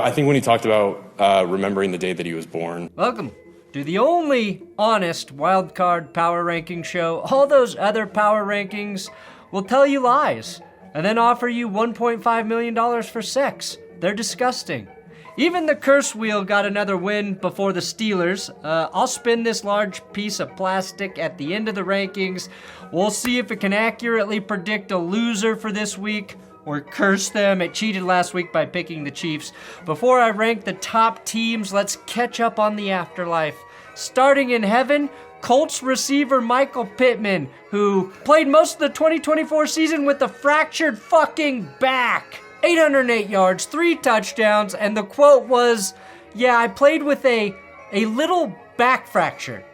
I think when he talked about remembering the day that he was born. Welcome to the only honest wildcard power ranking show. All those other power rankings will tell you lies and then offer you $1.5 million for sex. They're disgusting. Even the curse wheel got another win before the Steelers. I'll spin this large piece of plastic at the end of the rankings. We'll see if it can accurately predict a loser for this week or curse them. It cheated last week by picking the Chiefs. Before I rank the top teams, let's catch up on the afterlife. Starting in heaven, Colts receiver Michael Pittman, who played most of the 2024 season with a fractured fucking back. 808 yards, 3 touchdowns, and the quote was, "Yeah, I played with a little back fracture."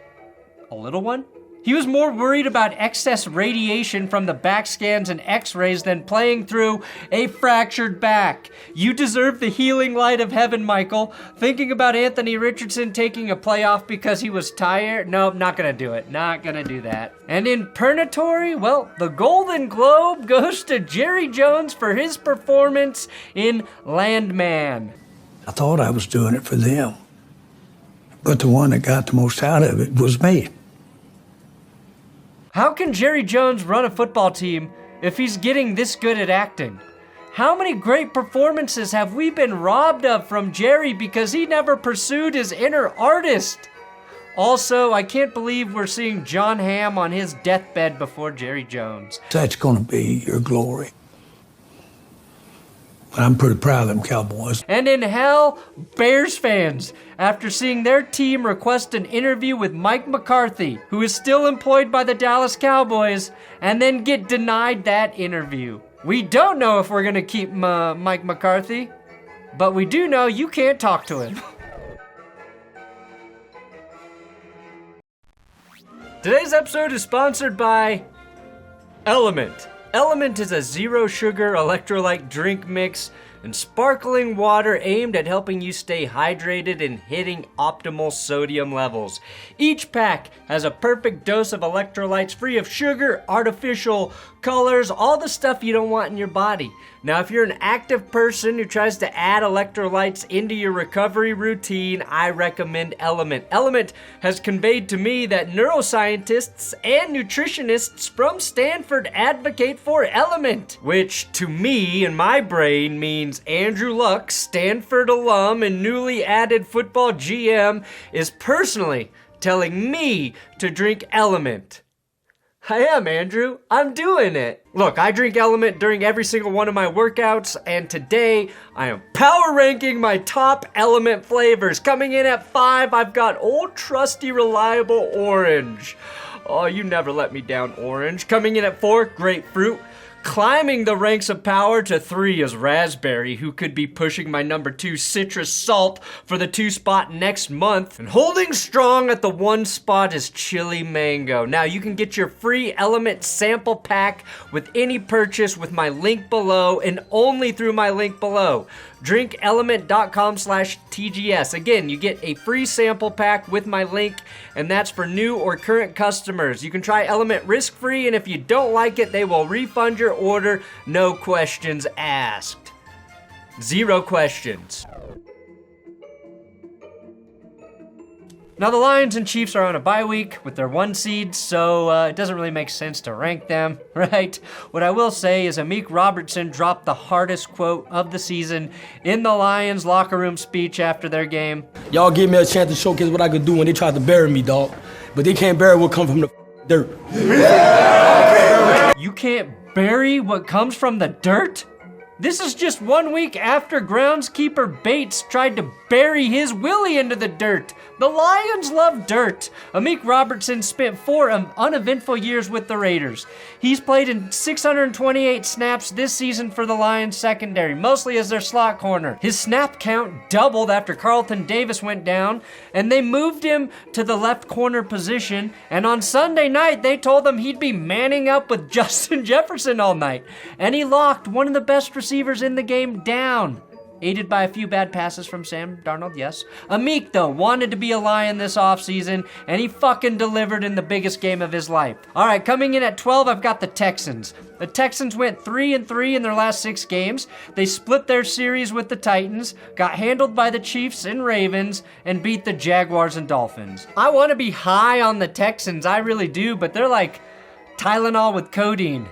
A little one? He was more worried about excess radiation from the back scans and x-rays than playing through a fractured back. You deserve the healing light of heaven, Michael. Thinking about Anthony Richardson taking a playoff because he was tired? Nope, not gonna do it. Not gonna do that. And in purgatory, well, the Golden Globe goes to Jerry Jones for his performance in Landman. I thought I was doing it for them, but the one that got the most out of it was me. How can Jerry Jones run a football team if he's getting this good at acting? How many great performances have we been robbed of from Jerry because he never pursued his inner artist? Also, I can't believe we're seeing John Hamm on his deathbed before Jerry Jones. That's going to be your glory. But I'm pretty proud of them Cowboys. And in hell, Bears fans, after seeing their team request an interview with Mike McCarthy, who is still employed by the Dallas Cowboys, and then get denied that interview. We don't know if we're gonna keep Mike McCarthy, but we do know you can't talk to him. Today's episode is sponsored by Element. Element is a zero-sugar electrolyte drink mix and sparkling water aimed at helping you stay hydrated and hitting optimal sodium levels. Each pack has a perfect dose of electrolytes free of sugar, artificial colors, all the stuff you don't want in your body. Now, if you're an active person who tries to add electrolytes into your recovery routine, I recommend Element. Element has conveyed to me that neuroscientists and nutritionists from Stanford advocate for Element, which to me, in my brain, means Andrew Luck, Stanford alum and newly added football GM, is personally telling me to drink Element. I am, Andrew. I'm doing it. Look, I drink Element during every single one of my workouts, and today I am power ranking my top Element flavors. Coming in at 5, I've got old trusty reliable orange. Oh, you never let me down, orange. Coming in at 4, grapefruit. Climbing the ranks of power to 3 is raspberry, who could be pushing my number 2 citrus salt for the 2 spot next month. And holding strong at the 1 spot is chili mango. Now you can get your free Element sample pack with any purchase with my link below and only through my link below. drinkelement.com/TGS. Again, you get a free sample pack with my link, and that's for new or current customers. You can try Element risk-free, and if you don't like it, they will refund your order, no questions asked. 0 questions. Now, the Lions and Chiefs are on a bye week with their 1 seeds, so it doesn't really make sense to rank them, right? What I will say is Amik Robertson dropped the hardest quote of the season in the Lions locker room speech after their game. Y'all gave me a chance to showcase what I could do when they tried to bury me, dog. But they can't bury what comes from the dirt. You can't bury what comes from the dirt? This is just 1 week after groundskeeper Bates tried to bury his Willie into the dirt. The Lions love dirt. Amik Robertson spent 4 uneventful years with the Raiders. He's played in 628 snaps this season for the Lions secondary, mostly as their slot corner. His snap count doubled after Carlton Davis went down, and they moved him to the left corner position, and on Sunday night, they told him he'd be manning up with Justin Jefferson all night, and he locked one of the best receivers in the game down. aided by a few bad passes from Sam Darnold, yes. Amik, though, wanted to be a Lion this offseason, and he fucking delivered in the biggest game of his life. All right, coming in at 12, I've got the Texans. The Texans went 3-3 in their last 6 games. They split their series with the Titans, got handled by the Chiefs and Ravens, and beat the Jaguars and Dolphins. I want to be high on the Texans, I really do, but they're like Tylenol with codeine.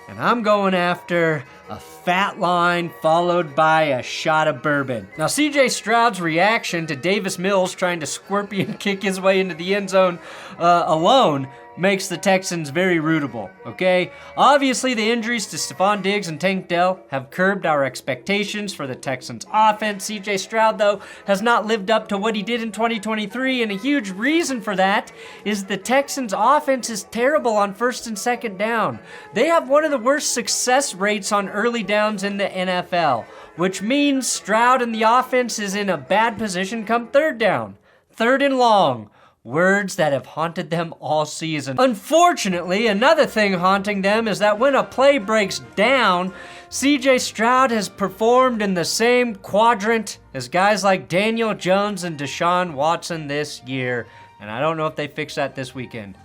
And I'm going after a fat line followed by a shot of bourbon. Now, CJ Stroud's reaction to Davis Mills trying to scorpion kick his way into the end zone alone makes the Texans very rootable, okay? Obviously, the injuries to Stephon Diggs and Tank Dell have curbed our expectations for the Texans' offense. CJ Stroud, though, has not lived up to what he did in 2023, and a huge reason for that is the Texans' offense is terrible on first and second down. They have one of the worst success rates on early downs in the NFL, which means Stroud and the offense is in a bad position come third down. Third and long. Words that have haunted them all season. Unfortunately, another thing haunting them is that when a play breaks down, CJ Stroud has performed in the same quadrant as guys like Daniel Jones and Deshaun Watson this year. And I don't know if they fix that this weekend.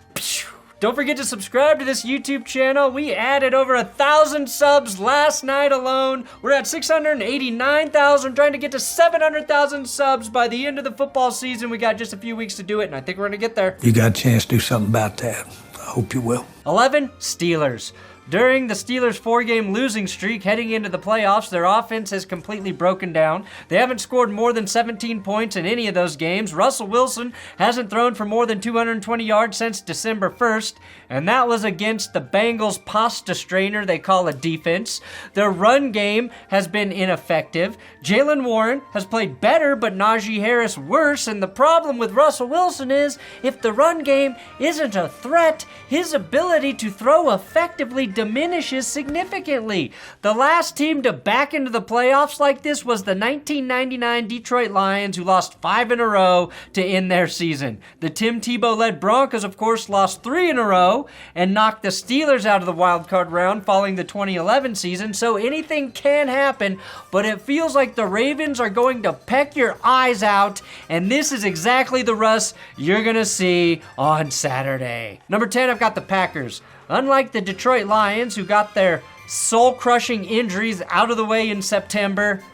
Don't forget to subscribe to this YouTube channel. We added over 1,000 subs last night alone. We're at 689,000, trying to get to 700,000 subs by the end of the football season. We got just a few weeks to do it, and I think we're gonna get there. You got a chance to do something about that. I hope you will. 11, Steelers. During the Steelers' 4-game losing streak heading into the playoffs, their offense has completely broken down. They haven't scored more than 17 points in any of those games. Russell Wilson hasn't thrown for more than 220 yards since December 1st, and that was against the Bengals' pasta strainer they call a defense. Their run game has been ineffective. Jalen Warren has played better, but Najee Harris worse, and the problem with Russell Wilson is if the run game isn't a threat, his ability to throw effectively diminishes significantly. The last team to back into the playoffs like this was the 1999 Detroit Lions, who lost 5 in a row to end their season. The Tim Tebow-led Broncos, of course, lost 3 in a row and knocked the Steelers out of the wild card round following the 2011 season, so anything can happen, but it feels like the Ravens are going to peck your eyes out, and this is exactly the Russ you're gonna see on Saturday. Number 10, I've got the Packers. Unlike the Detroit Lions, who got their soul-crushing injuries out of the way in September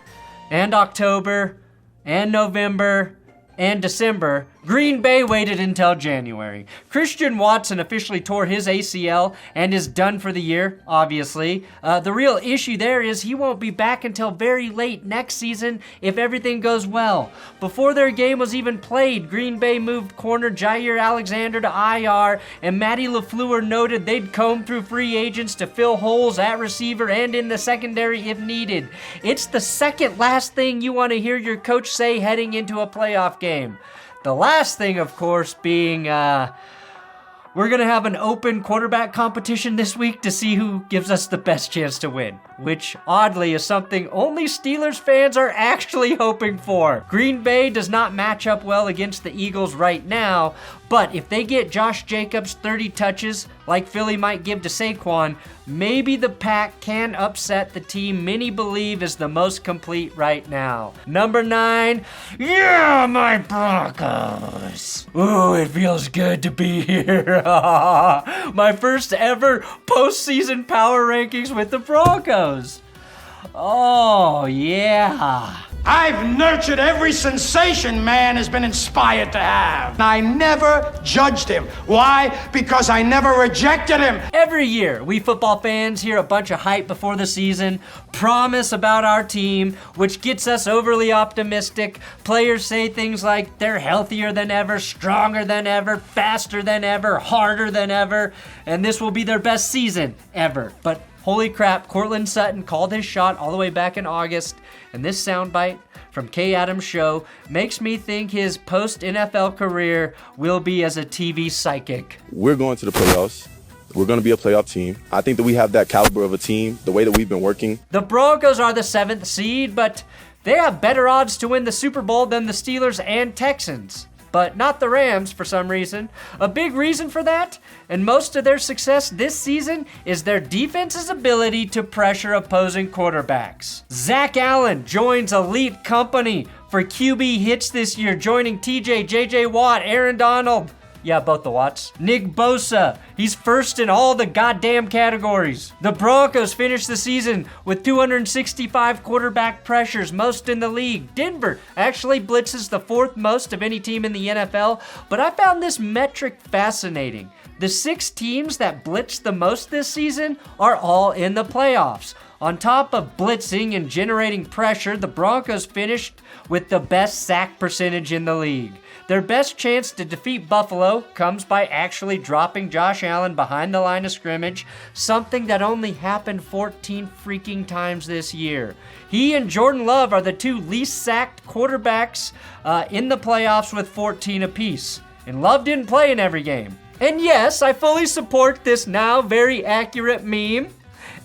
and October and November and December, Green Bay waited until January. Christian Watson officially tore his ACL and is done for the year, obviously. The real issue there is he won't be back until very late next season if everything goes well. Before their game was even played, Green Bay moved corner Jair Alexander to IR, and Matty LaFleur noted they'd comb through free agents to fill holes at receiver and in the secondary if needed. It's the second last thing you want to hear your coach say heading into a playoff game. The last thing, of course, being we're going to have an open quarterback competition this week to see who gives us the best chance to win, which oddly is something only Steelers fans are actually hoping for. Green Bay does not match up well against the Eagles right now, but if they get Josh Jacobs 30 touches like Philly might give to Saquon, maybe the Pack can upset the team many believe is the most complete right now. Number 9, yeah, my Broncos. Ooh, it feels good to be here. My first ever postseason power rankings with the Broncos. Oh, yeah. I've nurtured every sensation man has been inspired to have. I never judged him. Why? Because I never rejected him. Every year, we football fans hear a bunch of hype before the season, promise about our team, which gets us overly optimistic. Players say things like they're healthier than ever, stronger than ever, faster than ever, harder than ever, and this will be their best season ever. But holy crap, Courtland Sutton called his shot all the way back in August, and this soundbite from Kay Adams' show makes me think his post-NFL career will be as a TV psychic. We're going to the playoffs. We're going to be a playoff team. I think that we have that caliber of a team, the way that we've been working. The Broncos are the 7th seed, but they have better odds to win the Super Bowl than the Steelers and Texans. but not the Rams for some reason. A big reason for that, and most of their success this season, is their defense's ability to pressure opposing quarterbacks. Zach Allen joins elite company for QB hits this year, joining TJ, JJ Watt, Aaron Donald. Yeah, both the Watts. Nick Bosa, he's first in all the goddamn categories. The Broncos finished the season with 265 quarterback pressures, most in the league. Denver actually blitzes the fourth most of any team in the NFL, but I found this metric fascinating. The 6 teams that blitzed the most this season are all in the playoffs. On top of blitzing and generating pressure, the Broncos finished with the best sack percentage in the league. Their best chance to defeat Buffalo comes by actually dropping Josh Allen behind the line of scrimmage, something that only happened 14 freaking times this year. He and Jordan Love are the 2 least sacked quarterbacks in the playoffs with 14 apiece. And Love didn't play in every game. And yes, I fully support this now very accurate meme.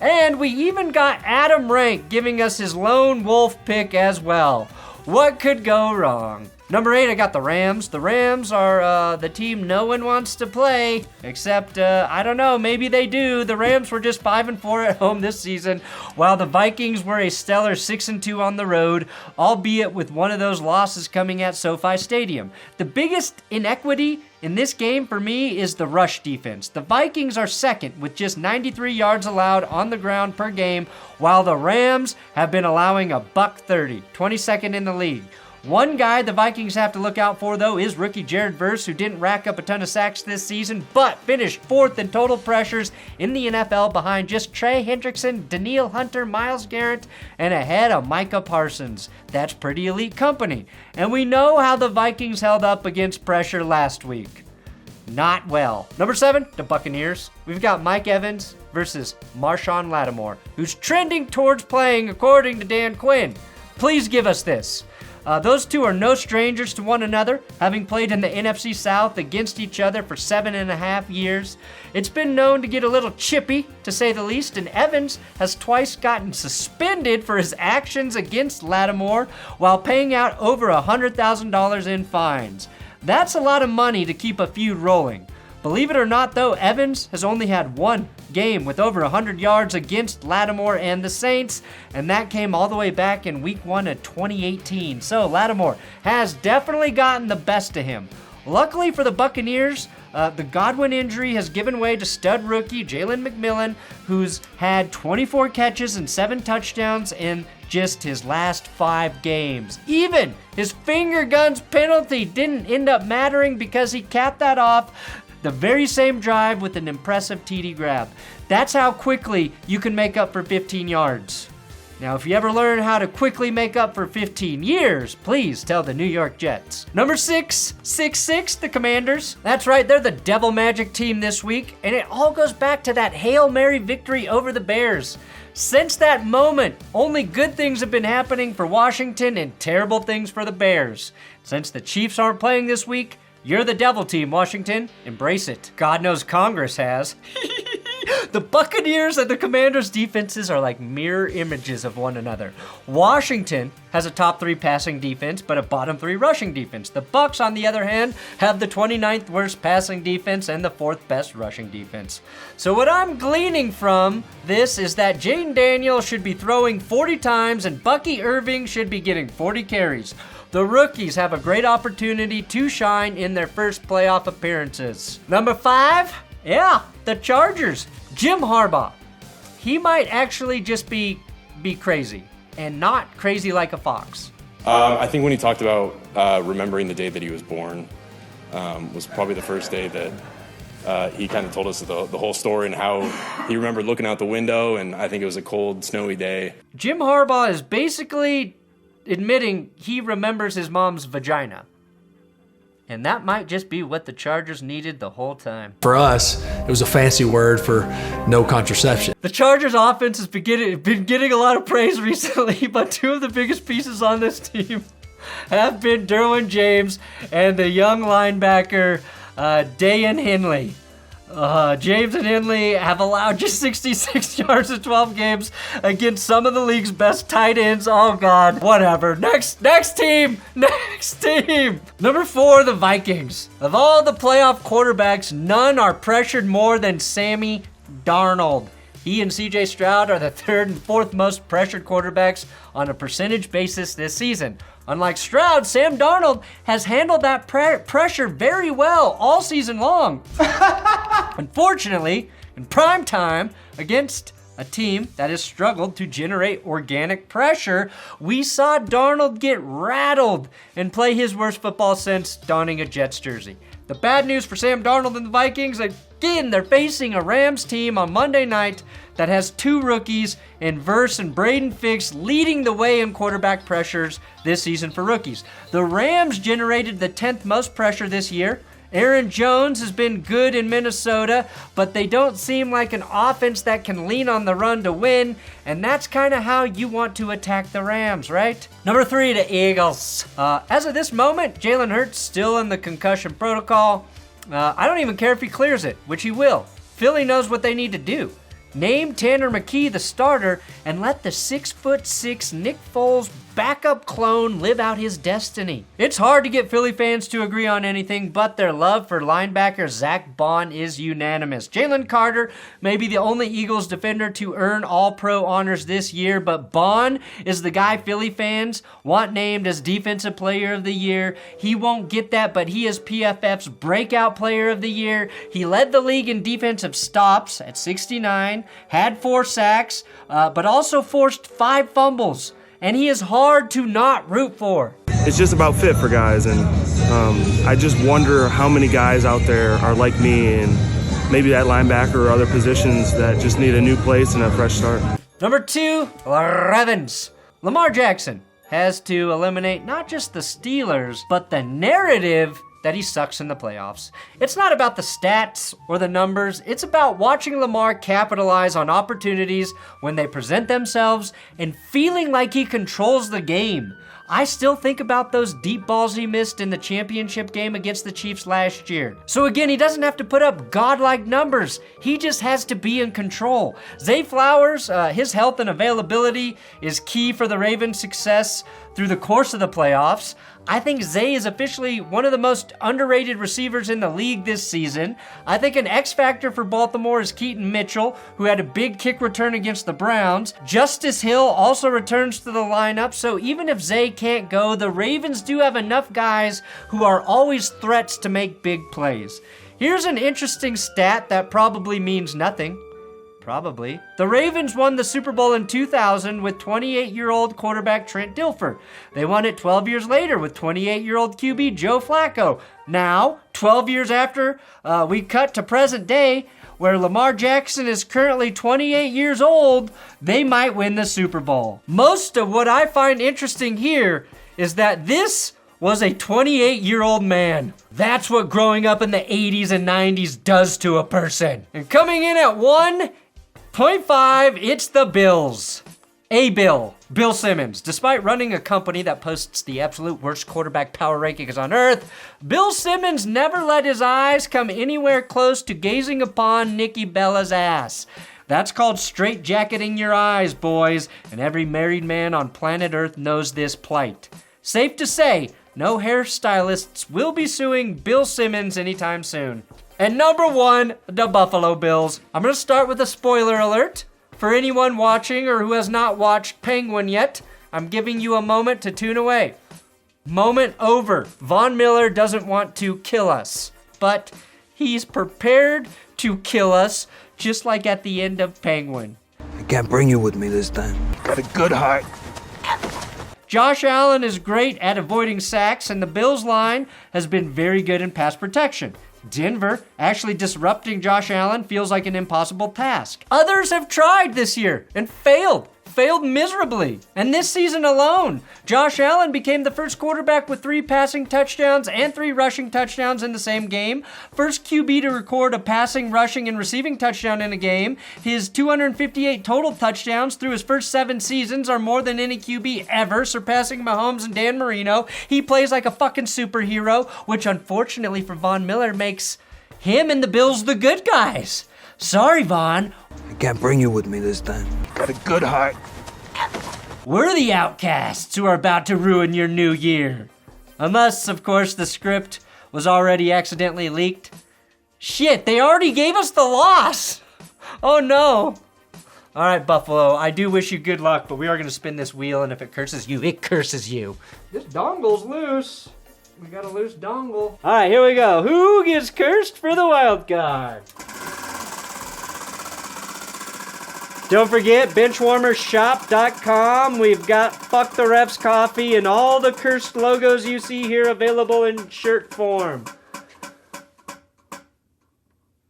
And we even got Adam Rank giving us his lone wolf pick as well. What could go wrong? Number 8, I got the Rams. The Rams are the team no one wants to play, except, I don't know, maybe they do. The Rams were just 5-4 at home this season, while the Vikings were a stellar 6-2 on the road, albeit with one of those losses coming at SoFi Stadium. The biggest inequity in this game for me is the rush defense. The Vikings are second with just 93 yards allowed on the ground per game, while the Rams have been allowing a $130, 22nd in the league. One guy the Vikings have to look out for, though, is rookie Jared Verse, who didn't rack up a ton of sacks this season, but finished 4th in total pressures in the NFL behind just Trey Hendrickson, Danielle Hunter, Myles Garrett, and ahead of Micah Parsons. That's pretty elite company. And we know how the Vikings held up against pressure last week. Not well. Number 7, the Buccaneers. We've got Mike Evans versus Marshawn Lattimore, who's trending towards playing according to Dan Quinn. Please give us this. Those two are no strangers to one another, having played in the NFC South against each other for 7.5 years. It's been known to get a little chippy, to say the least, and Evans has twice gotten suspended for his actions against Lattimore while paying out over $100,000 in fines. That's a lot of money to keep a feud rolling. Believe it or not, though, Evans has only had one game with over 100 yards against Lattimore and the Saints, and that came all the way back in week 1 of 2018. So Lattimore has definitely gotten the best of him. Luckily for the Buccaneers, the Godwin injury has given way to stud rookie Jalen McMillan, who's had 24 catches and 7 touchdowns in just his last 5 games. Even his finger guns penalty didn't end up mattering because he capped that off the very same drive with an impressive TD grab. That's how quickly you can make up for 15 yards. Now, if you ever learn how to quickly make up for 15 years, please tell the New York Jets. Number 6, the Commanders. That's right, they're the Devil Magic team this week, and it all goes back to that Hail Mary victory over the Bears. Since that moment, only good things have been happening for Washington and terrible things for the Bears. Since the Chiefs aren't playing this week, you're the devil team, Washington. Embrace it. God knows Congress has. The Buccaneers and the Commanders' defenses are like mirror images of one another. Washington has a top 3 passing defense, but a bottom 3 rushing defense. The Bucs, on the other hand, have the 29th worst passing defense and the 4th best rushing defense. So what I'm gleaning from this is that Jayden Daniels should be throwing 40 times and Bucky Irving should be getting 40 carries. The rookies have a great opportunity to shine in their first playoff appearances. Number 5, the Chargers. Jim Harbaugh. He might actually just be crazy, and not crazy like a fox. I think when he talked about remembering the day that he was born was probably the first day that he kind of told us the whole story and how he remembered looking out the window, and I think it was a cold, snowy day. Jim Harbaugh is basically admitting he remembers his mom's vagina. And that might just be what the Chargers needed the whole time. For us, it was a fancy word for no contraception. The Chargers offense has been getting a lot of praise recently, but 2 of the biggest pieces on this team have been Derwin James and the young linebacker, Dayan Henley. James and Henley have allowed just 66 yards in 12 games against some of the league's best tight ends. Oh, God. Whatever. Next team. Number 4, the Vikings. Of all the playoff quarterbacks, none are pressured more than Sammy Darnold. He and CJ Stroud are the 3rd and 4th most pressured quarterbacks on a percentage basis this season. Unlike Stroud, Sam Darnold has handled that pressure very well all season long. Unfortunately, in prime time, against a team that has struggled to generate organic pressure, we saw Darnold get rattled and play his worst football since donning a Jets jersey. The bad news for Sam Darnold and the Vikings, again, they're facing a Rams team on Monday night that has 2 rookies in Verse and Braden Fix leading the way in quarterback pressures this season for rookies. The Rams generated the 10th most pressure this year. Aaron Jones has been good in Minnesota, but they don't seem like an offense that can lean on the run to win, and that's kind of how you want to attack the Rams, right? Number 3, the Eagles. As of this moment, Jalen Hurts still in the concussion protocol. I don't even care if he clears it, which he will. Philly knows what they need to do. Name Tanner McKee the starter and let the 6'6" Nick Foles backup clone live out his destiny. It's hard to get Philly fans to agree on anything, but their love for linebacker Zach Bond is unanimous. Jalen Carter may be the only Eagles defender to earn All-Pro honors this year, but Bond is the guy Philly fans want named as Defensive Player of the Year. He won't get that, but he is PFF's Breakout Player of the Year. He led the league in defensive stops at 69, had 4 sacks, but also forced 5 fumbles. And he is hard to not root for. It's just about fit for guys, and I just wonder how many guys out there are like me and maybe that linebacker or other positions that just need a new place and a fresh start. Number 2, Ravens. Lamar Jackson has to eliminate not just the Steelers, but the narrative that he sucks in the playoffs. It's not about the stats or the numbers. It's about watching Lamar capitalize on opportunities when they present themselves and feeling like he controls the game. I still think about those deep balls he missed in the championship game against the Chiefs last year. So again, he doesn't have to put up godlike numbers. He just has to be in control. Zay Flowers, his health and availability is key for the Ravens' success through the course of the playoffs. I think Zay is officially one of the most underrated receivers in the league this season. I think an X factor for Baltimore is Keaton Mitchell, who had a big kick return against the Browns. Justice Hill also returns to the lineup, so even if Zay can't go, the Ravens do have enough guys who are always threats to make big plays. Here's an interesting stat that probably means nothing. Probably. The Ravens won the Super Bowl in 2000 with 28-year-old quarterback Trent Dilfer. They won it 12 years later with 28-year-old QB Joe Flacco. Now, 12 years after, we cut to present day, where Lamar Jackson is currently 28 years old, they might win the Super Bowl. Most of what I find interesting here is that this was a 28-year-old man. That's what growing up in the 80s and 90s does to a person. And coming in at 1.5, it's the Bills. Bill Simmons. Despite running a company that posts the absolute worst quarterback power rankings on earth, Bill Simmons never let his eyes come anywhere close to gazing upon Nikki Bella's ass. That's called straitjacketing your eyes, boys, and every married man on planet Earth knows this plight. Safe to say, no hairstylists will be suing Bill Simmons anytime soon. And number 1, the Buffalo Bills. I'm going to start with a spoiler alert. For anyone watching or who has not watched Penguin yet, I'm giving you a moment to tune away. Moment over. Von Miller doesn't want to kill us, but he's prepared to kill us, just like at the end of Penguin. I can't bring you with me this time. Got a good heart. Josh Allen is great at avoiding sacks, and the Bills line has been very good in pass protection. Denver actually disrupting Josh Allen feels like an impossible task. Others have tried this year and failed miserably. And this season alone, Josh Allen became the first quarterback with 3 passing touchdowns and 3 rushing touchdowns in the same game. First QB to record a passing, rushing, and receiving touchdown in a game. His 258 total touchdowns through his first 7 seasons are more than any QB ever, surpassing Mahomes and Dan Marino. He plays like a fucking superhero, which unfortunately for Von Miller makes Him and the Bills the good guys. Sorry, Vaughn. I can't bring you with me this time. Got a good heart. We're the outcasts who are about to ruin your new year. Unless, of course, the script was already accidentally leaked. Shit, they already gave us the loss. Oh no. All right, Buffalo, I do wish you good luck, but we are going to spin this wheel, and if it curses you, it curses you. This dongle's loose. We got a loose dongle. All right, here we go. Who gets cursed for the wild card? Don't forget, benchwarmershop.com. We've got Fuck the Refs coffee and all the cursed logos you see here available in shirt form.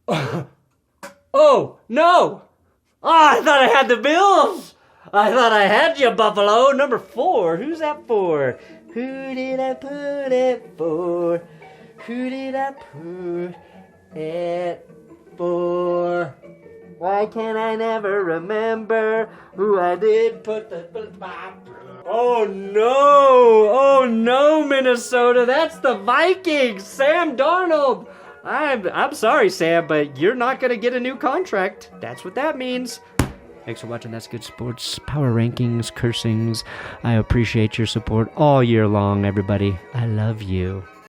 Oh, no! Oh, I thought I had the Bills! I thought I had you, Buffalo. Number 4. Who's that for? Who did I put it for? Who did I put it for? Why can't I never remember who I did put the... Oh no, Minnesota, that's the Vikings, Sam Darnold. I'm sorry, Sam, but you're not going to get a new contract. That's what that means. Thanks for watching That's Good Sports, Power Rankings, Cursings. I appreciate your support all year long, everybody. I love you.